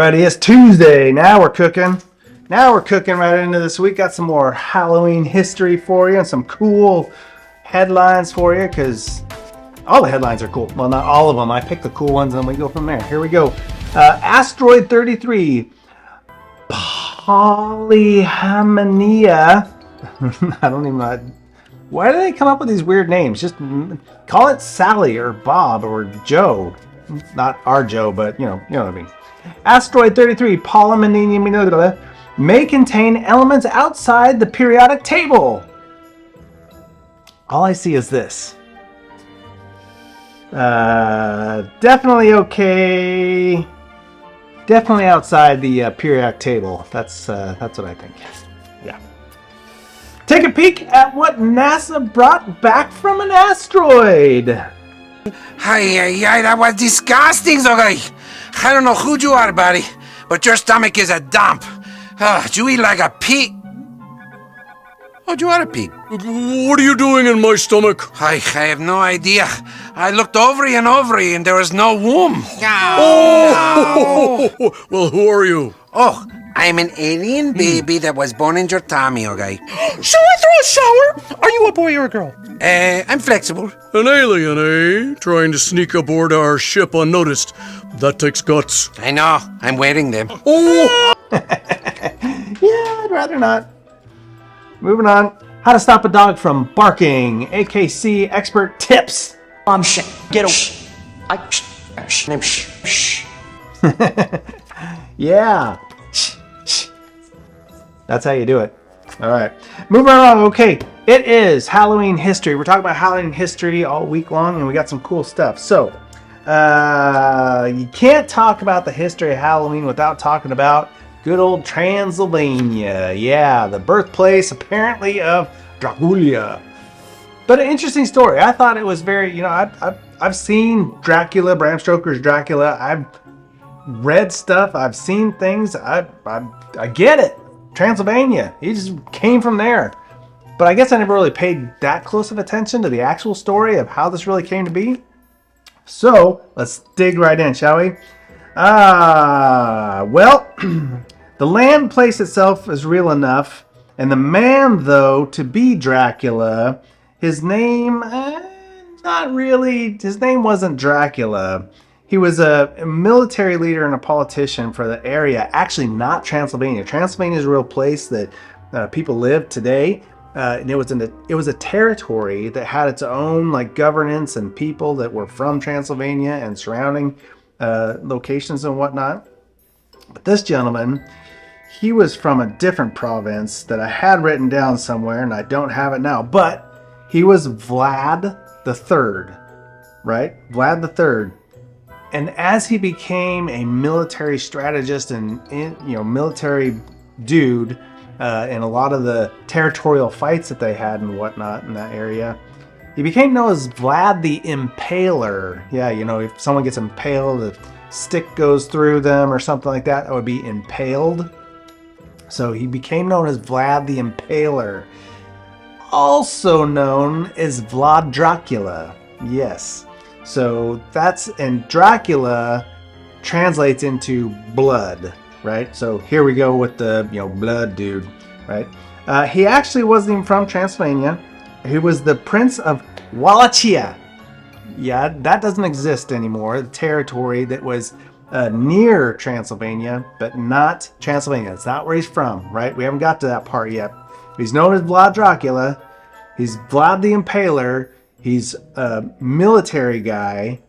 everybody. It's Tuesday. Now we're cooking. Right into this week. Got some more Halloween history for you and some cool headlines for you because all the headlines are cool. Well, not all of them. I picked the cool ones and we go from there. Here we go. Asteroid 33. Polyhamnia. I don't even know. Why do they come up with these weird names? Just call it Sally or Bob or Joe. Not our Joe, but you know what I mean. Asteroid 33, Polyhamnia, may contain elements outside the periodic table. All I see is this. Definitely okay. Definitely outside the periodic table. That's what I think. Yeah. Take a peek at what NASA brought back from an asteroid. Hey, that was disgusting, okay? I don't know who you are, buddy, but your stomach is a dump. You eat like a pig. Oh, you are a pig. What are you doing in my stomach? I have no idea. I looked over and there was no womb. Oh! No. Well, who are you? Oh, I'm an alien baby that was born in your tummy, okay? Shall I throw a shower? Are you a boy or a girl? I'm flexible. An alien, eh? Trying to sneak aboard our ship unnoticed. That takes guts. I know. I'm wearing them. Oh! Yeah, I'd rather not. Moving on. How to stop a dog from barking. AKC expert tips. Get away. Yeah. That's how you do it. All right. Moving on. Okay. It is Halloween history. We're talking about Halloween history all week long, and we got some cool stuff. So, you can't talk about the history of Halloween without talking about good old Transylvania. Yeah, the birthplace, apparently, of Dracula. But an interesting story. I thought it was very, I've seen Dracula, Bram Stoker's Dracula. I've read stuff. I've seen things. I get it. Transylvania. He just came from there. But I guess I never really paid that close of attention to the actual story of how this really came to be. So let's dig right in, shall we? Well, the land place itself is real enough. And the man, though, to be Dracula, his name, not really, his name wasn't Dracula. He was a military leader and a politician for the area. Actually, not Transylvania. Transylvania is a real place that people live today. And it was a territory that had its own governance and people that were from Transylvania and surrounding locations and whatnot. But this gentleman, he was from a different province that I had written down somewhere, and I don't have it now. But he was Vlad the Third, right? Vlad the Third. And as he became a military strategist and military dude, in a lot of the territorial fights that they had and whatnot in that area, he became known as Vlad the Impaler. Yeah, if someone gets impaled, the stick goes through them or something like that, that would be impaled. So he became known as Vlad the Impaler. Also known as Vlad Dracula. Yes. So and Dracula translates into blood, right? So here we go with the, blood dude, right? He actually wasn't even from Transylvania. He was the Prince of Wallachia. Yeah, that doesn't exist anymore. The territory that was near Transylvania, but not Transylvania. That's not where he's from, right? We haven't got to that part yet. He's known as Vlad Dracula. He's Vlad the Impaler. He's a military guy.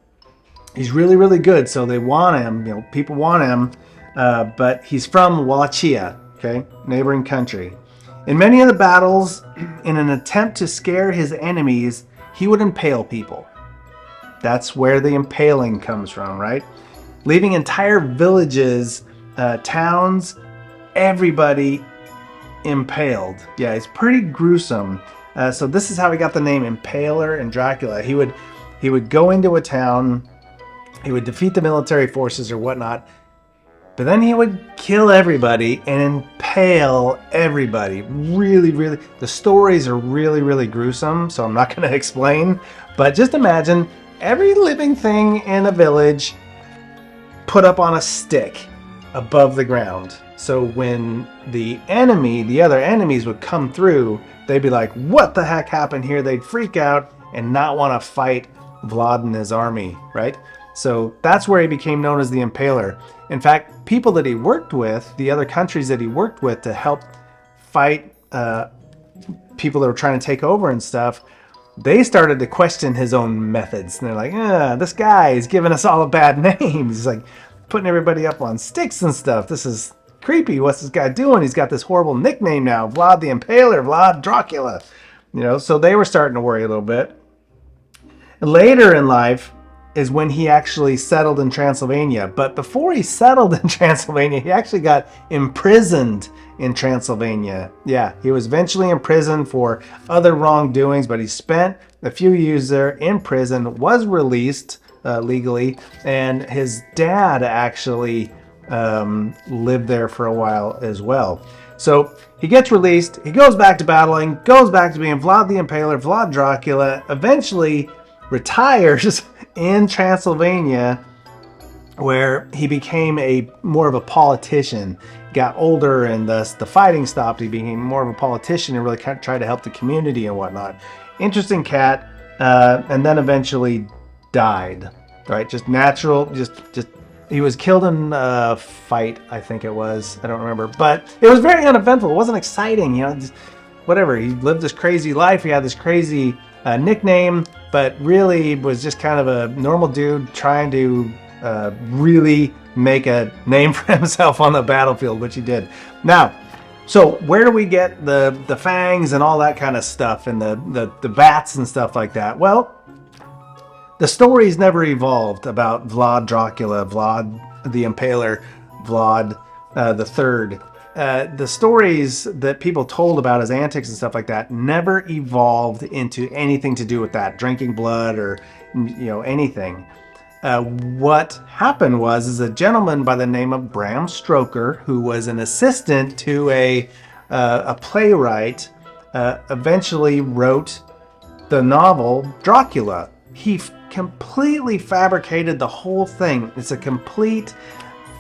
He's really, really good. So they want him. People want him. But he's from Wallachia, okay, neighboring country. In many of the battles, in an attempt to scare his enemies, he would impale people. That's where the impaling comes from, right? Leaving entire villages, towns, everybody impaled. Yeah, it's pretty gruesome. So this is how he got the name Impaler and Dracula. He would go into a town, he would defeat the military forces or whatnot, but then he would kill everybody and impale everybody. Really, really, the stories are really, really gruesome, so I'm not going to explain. But just imagine every living thing in a village put up on a stick. above the ground. So when the other enemies would come through, they'd be like, what the heck happened here? They'd freak out and not want to fight Vlad and his army, right? So that's where he became known as the Impaler. In fact, people that he worked with, the other countries that he worked with to help fight people that were trying to take over and stuff, they started to question his own methods. And they're like, this guy is giving us all a bad name. He's like putting everybody up on sticks and stuff. This is creepy. What's this guy doing? He's got this horrible nickname now, Vlad the Impaler, Vlad Dracula. So they were starting to worry a little bit. Later in life is when he actually settled in Transylvania. But before he settled in Transylvania, he actually got imprisoned in Transylvania. Yeah, he was eventually imprisoned for other wrongdoings, but he spent a few years there in prison, was released legally, and his dad actually lived there for a while as well. So he gets released, he goes back to battling, goes back to being Vlad the Impaler, Vlad Dracula, eventually retires in Transylvania, where he became more of a politician. Got older and thus the fighting stopped. He became more of a politician and really tried to help the community and whatnot. Interesting cat, and then eventually died. Right, just natural, just he was killed in a fight, I think it was. I don't remember, but it was very uneventful. It wasn't exciting, just whatever. He lived this crazy life. He had this crazy nickname, but really was just kind of a normal dude trying to really make a name for himself on the battlefield, which he did. Now, so where do we get the fangs and all that kind of stuff and the bats and stuff like that? Well, the stories never evolved about Vlad Dracula, Vlad the Impaler, Vlad the Third. The stories that people told about his antics and stuff like that never evolved into anything to do with that, drinking blood or anything. What happened was a gentleman by the name of Bram Stoker, who was an assistant to a playwright, eventually wrote the novel Dracula. He completely fabricated the whole thing. It's a complete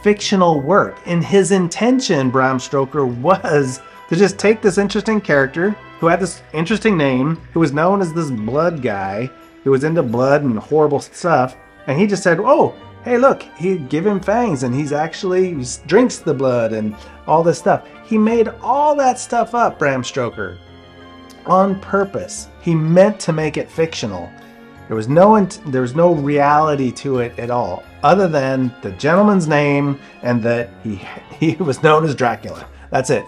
fictional work. And his intention, Bram Stoker, was to just take this interesting character who had this interesting name, who was known as this blood guy, who was into blood and horrible stuff. And he just said, oh, hey, look, give him fangs, and he drinks the blood and all this stuff. He made all that stuff up, Bram Stoker, on purpose. He meant to make it fictional. There was no reality to it at all, other than the gentleman's name and that he was known as Dracula. That's it.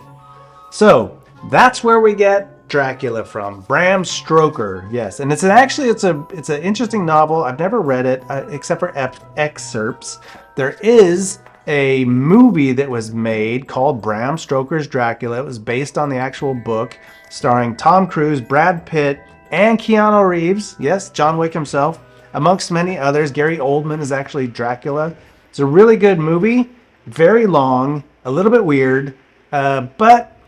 So that's where we get Dracula from, Bram Stoker. Yes, and it's an interesting novel. I've never read it except for excerpts. There is a movie that was made called Bram Stoker's Dracula. It was based on the actual book, starring Tom Cruise, Brad Pitt, and Keanu Reeves. Yes, John Wick himself, amongst many others. Gary Oldman is actually Dracula. It's a really good movie, very long, a little bit weird, but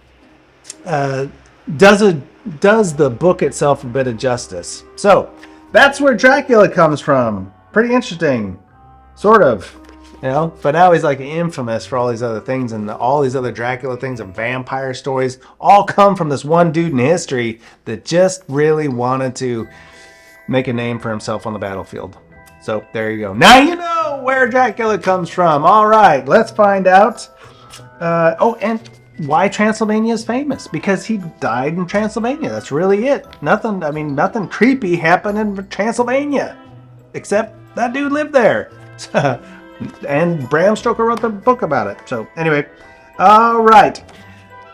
does the book itself a bit of justice. So that's where Dracula comes from. Pretty interesting, sort of. But now he's like infamous for all these other things, and all these other Dracula things and vampire stories all come from this one dude in history that just really wanted to make a name for himself on the battlefield. So there you go. Now you know where Dracula comes from. All right, let's find out. And why Transylvania is famous. Because he died in Transylvania. That's really it. Nothing creepy happened in Transylvania. Except that dude lived there. And Bram Stoker wrote the book about it. So anyway, all right.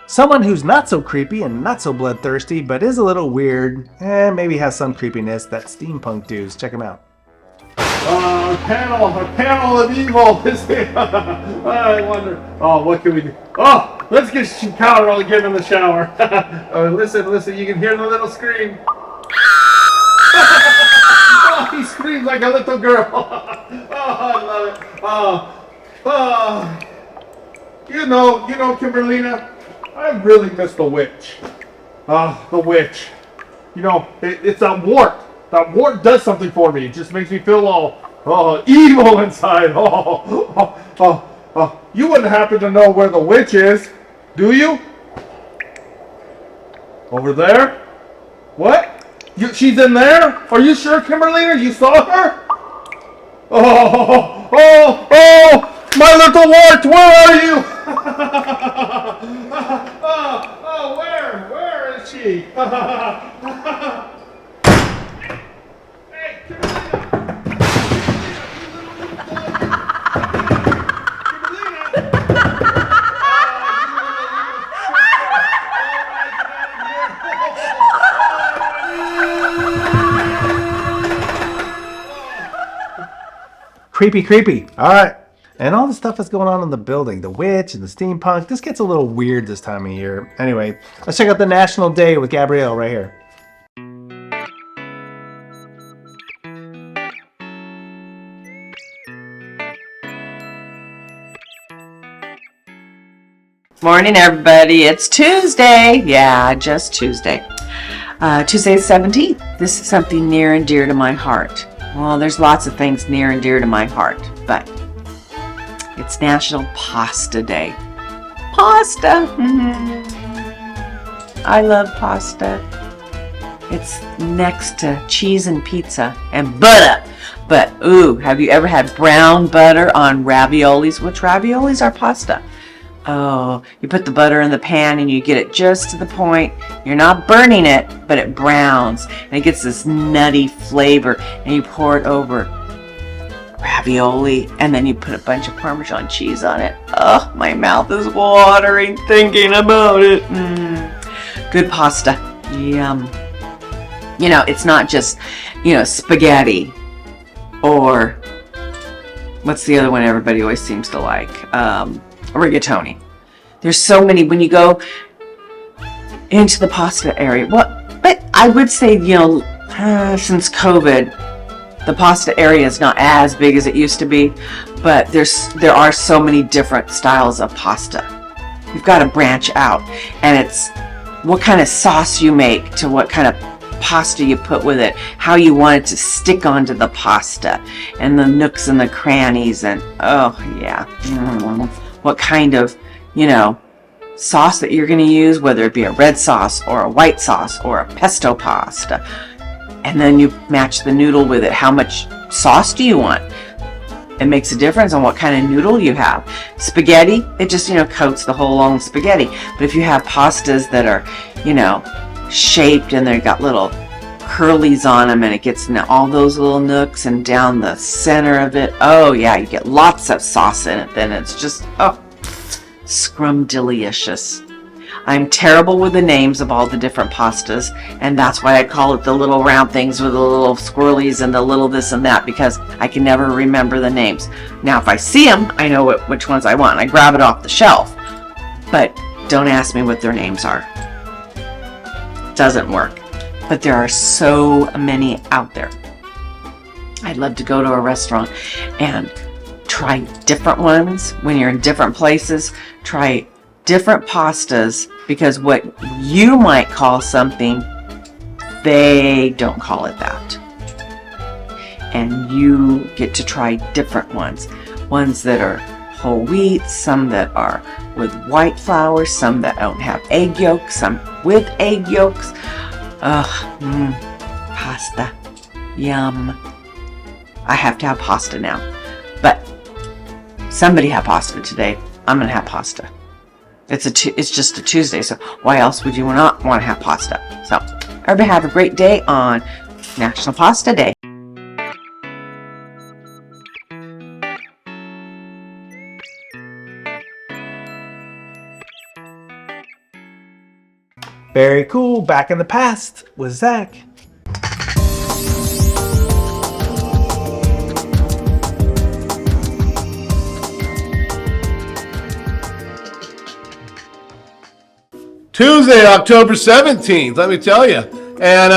Someone who's not so creepy and not so bloodthirsty, but is a little weird, and maybe has some creepiness, that steampunk dudes. Check him out. A panel of evil. I wonder. Oh, what can we do? Oh, let's get some powder. I'll get in the shower. Oh, listen. You can hear the little scream. Oh, he screams like a little girl. Oh, I love it. You know, Kimberlina, I really miss the witch. The witch. It's that wart. That wart does something for me. It just makes me feel all evil inside. You wouldn't happen to know where the witch is, do you? Over there? What? She's in there? Are you sure, Kimberlina? You saw her? My little wart, where are you? Where is she? Hey, Creepy, creepy. All right. And all the stuff that's going on in the building, the witch and the steampunk, this gets a little weird this time of year. Anyway, let's check out the National Day with Gabrielle right here. Morning, everybody. It's Tuesday. Yeah, just Tuesday. Tuesday the 17th. This is something near and dear to my heart. Well, there's lots of things near and dear to my heart, but it's National Pasta Day. Pasta! I love pasta. It's next to cheese and pizza and butter. But, ooh, have you ever had brown butter on raviolis? Which raviolis are pasta? Oh, you put the butter in the pan and you get it just to the point. You're not burning it, but it browns. And it gets this nutty flavor. And you pour it over ravioli. And then you put a bunch of Parmesan cheese on it. Oh, my mouth is watering thinking about it. Good pasta. Yum. You know, it's not just, spaghetti. Or, what's the other one everybody always seems to like? Rigatoni. There's so many when you go into the pasta area. But I would say, since COVID, the pasta area is not as big as it used to be, but there are so many different styles of pasta. You've got to branch out, and it's what kind of sauce you make to what kind of pasta you put with it, how you want it to stick onto the pasta, and the nooks and the crannies, and oh yeah. What kind of, sauce that you're going to use, whether it be a red sauce or a white sauce or a pesto pasta. And then you match the noodle with it. How much sauce do you want? It makes a difference on what kind of noodle you have. Spaghetti, it just, coats the whole long spaghetti. But if you have pastas that are, shaped and they've got little curlies on them and it gets in all those little nooks and down the center of it. Oh yeah, you get lots of sauce in it. Then it's just, scrumdiddlyicious. I'm terrible with the names of all the different pastas, and that's why I call it the little round things with the little squirrelies and the little this and that, because I can never remember the names. Now if I see them, I know which ones I want. I grab it off the shelf, but don't ask me what their names are. Doesn't work. But there are so many out there. I'd love to go to a restaurant and try different ones. When you're in different places, try different pastas, because what you might call something, they don't call it that. And you get to try different ones. Ones that are whole wheat, some that are with white flour, some that don't have egg yolks, some with egg yolks. Pasta. Yum. I have to have pasta now. But somebody had pasta today. I'm going to have pasta. It's just a Tuesday, so why else would you not want to have pasta? So, everybody have a great day on National Pasta Day. Very cool. Back in the past with Zach. Tuesday, October 17th, let me tell you. And,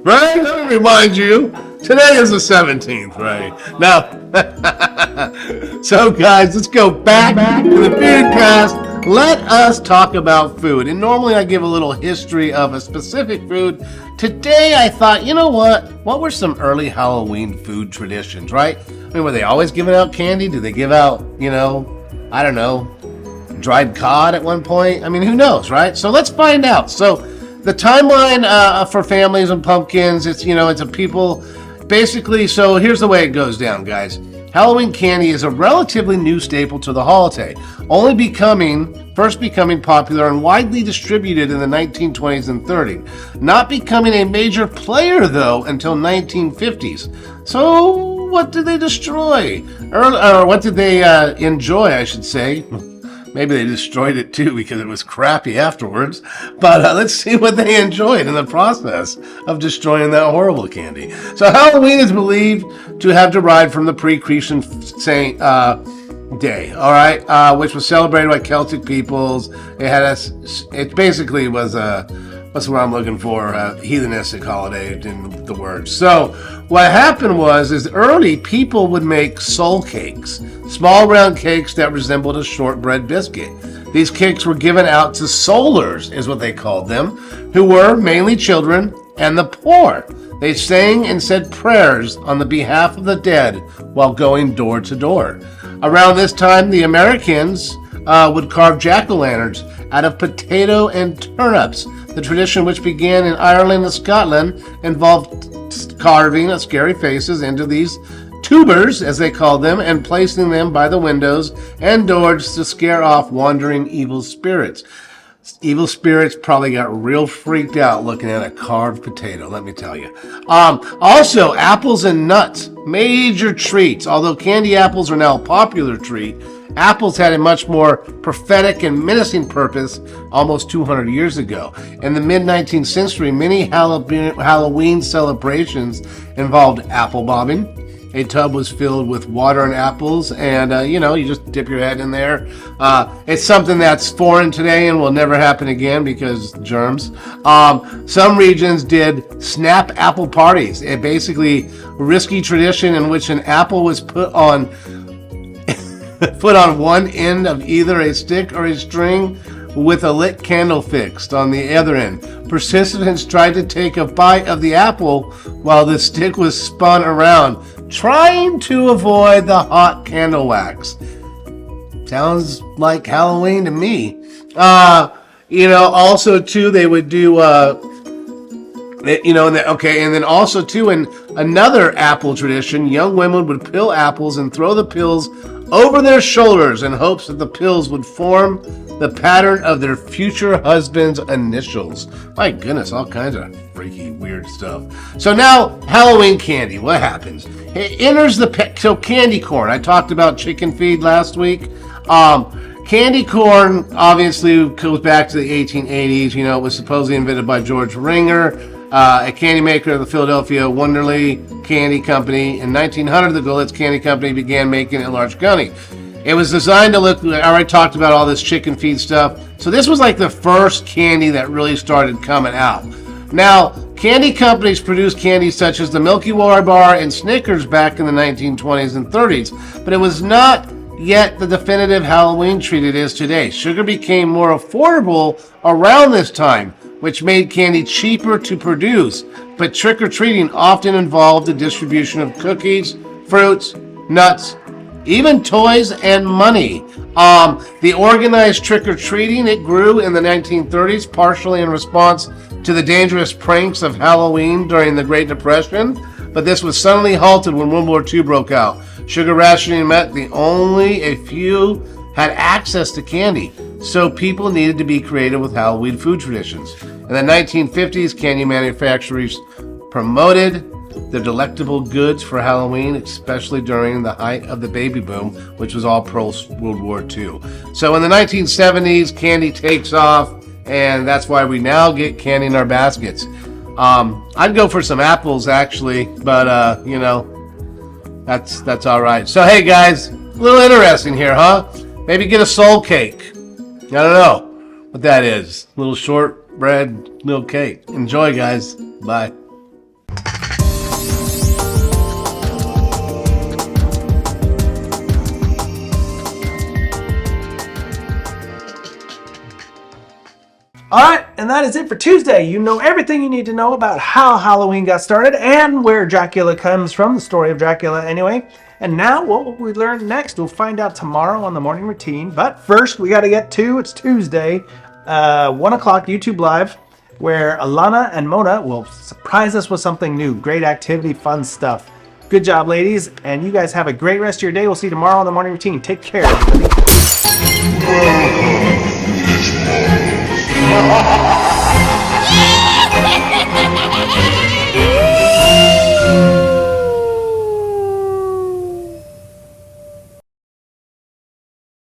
right? Let me remind you, today is the 17th, right? Now, so guys, let's go back to the food cast. Let us talk about food. And normally I give a little history of a specific food. Today I thought, you know what? What were some early Halloween food traditions, right? mean, were they always giving out candy? Did they give out, I don't know, dried cod at one point? I mean, who knows, right? So let's find out. So the timeline for families and pumpkins, it's a people, basically, so here's the way it goes down, guys. Halloween candy is a relatively new staple to the holiday, first becoming popular and widely distributed in the 1920s and 30s, not becoming a major player, though, until 1950s. So what did they destroy? Or what did they enjoy, I should say? Maybe they destroyed it too because it was crappy afterwards. But let's see what they enjoyed in the process of destroying that horrible candy. So Halloween is believed to have derived from the pre-Cretan Saint Day, all right, which was celebrated by Celtic peoples. It basically was what's the word I'm looking for? Heathenistic holiday in the word. So what happened is early people would make soul cakes, small round cakes that resembled a shortbread biscuit. These cakes were given out to soulers, is what they called them, who were mainly children and the poor. They sang and said prayers on the behalf of the dead while going door to door. Around this time, the Americans would carve jack-o'-lanterns out of potato and turnips. The tradition, which began in Ireland and Scotland, involved carving scary faces into these tubers, as they called them, and placing them by the windows and doors to scare off wandering evil spirits. Evil spirits probably got real freaked out looking at a carved potato, let me tell you. Also, apples and nuts, major treats. Although candy apples are now a popular treat, apples had a much more prophetic and menacing purpose almost 200 years ago. In the mid-19th century, many Halloween celebrations involved apple bobbing. A tub was filled with water and apples, and, you just dip your head in there. It's something that's foreign today and will never happen again because germs. Some regions did snap apple parties, a basically risky tradition in which an apple was put on one end of either a stick or a string with a lit candle fixed on the other end. Participants tried to take a bite of the apple while the stick was spun around, trying to avoid the hot candle wax. Sounds like Halloween to me. Also too, they would do, and then also too, in another apple tradition, young women would peel apples and throw the peels over their shoulders in hopes that the peels would form the pattern of their future husband's initials. My goodness, all kinds of freaky, weird stuff. So now, Halloween candy, what happens? It enters so candy corn. I talked about chicken feed last week. Candy corn obviously goes back to the 1880s. It was supposedly invented by George Ringer, a candy maker of the Philadelphia Wonderly Candy Company. In 1900, the Golet's Candy Company began making it in Large County. It was designed to look, I already talked about all this chicken feed stuff. So this was like the first candy that really started coming out. Now, candy companies produced candies such as the Milky Way bar and Snickers back in the 1920s and 30s, but it was not yet the definitive Halloween treat it is today. Sugar became more affordable around this time, which made candy cheaper to produce, but trick-or-treating often involved the distribution of cookies, fruits, nuts, even toys and money. The organized trick-or-treating, it grew in the 1930s, partially in response to the dangerous pranks of Halloween during the Great Depression, but this was suddenly halted when World War II broke out. Sugar rationing meant only a few had access to candy, so people needed to be creative with Halloween food traditions. In the 1950s, candy manufacturers promoted their delectable goods for Halloween, especially during the height of the baby boom, which was all post-World War II. So in the 1970s, candy takes off, and that's why we now get candy in our baskets. I'd go for some apples, actually, but, that's all right. So, hey, guys, a little interesting here, huh? Maybe get a soul cake. I don't know what that is. A little shortbread, little cake. Enjoy, guys. Bye. All right, and that is it for Tuesday. You know everything you need to know about how Halloween got started and where Dracula comes from, the story of Dracula anyway. And now what will we learn next? We'll find out tomorrow on the morning routine. But first, we got to get to, it's Tuesday, 1 o'clock YouTube Live, where Alana and Mona will surprise us with something new. Great activity, fun stuff. Good job, ladies. And you guys have a great rest of your day. We'll see you tomorrow on the morning routine. Take care, everybody.